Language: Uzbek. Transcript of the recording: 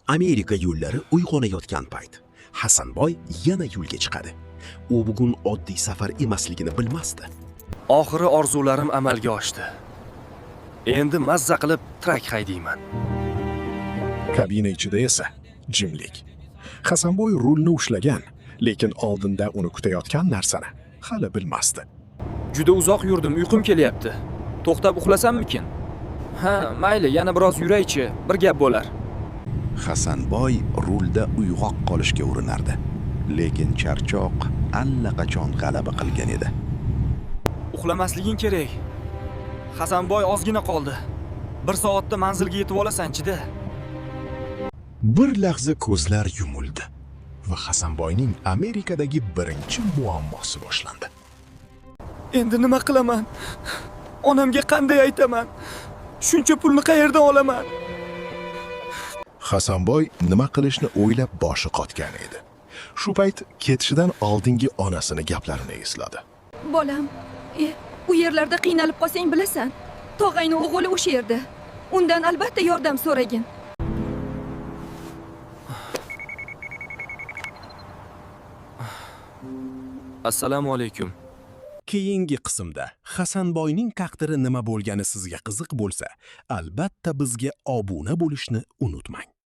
Amerika yo'llari uyg'onayotgan payt Hasanboy yana yo'lga chiqadi. U bugun oddiy safar emasligini bilmasdi. Oxiri orzularim amalga oshdi. Endi mazza qilib trak haydayman. Kabina ichida esa jimlik. Hasanboy rulni ushlagan, lekin oldinda uni kutayotgan narsani hali bilmasdi. Juda uzoq yurdim, uyqum kelyapti. To'xtab uxlasammikin? Ha, mayli, yana biroz yuraychi, bir gap bo'lar. Hasanboy rulda uyg'oq qolishga urinardi, lekin charchoq allaqachon g'alaba qilgan edi. Uxlamasliging kerak. Hasanboy ozgina qoldi. 1 soatda manzilga yetib olasan-chi-da. Bir lahza ko'zlar yumildi va Hasanboyning Amerikadagi birinchi muammosi boshlandi. Endi nima qilaman? Onamga qanday aytaman? Shuncha pulni qayerdan olaman? Hasanboy nima qilishni o'ylab boshi qotgan edi. Shu payt ketishidan oldingi onasini gaplarini esladi. Bolam, u yerlarda qiynalib qolsang bilasan. Tog'ayning o'g'li o'sha yerda. Undan albatta yordam so'ragin. Assalomu alaykum. Keyingi qismda Hasanboyning taqdiri nima bo'lgani sizga qiziq bo'lsa, albatta bizga obuna bo'lishni unutmang.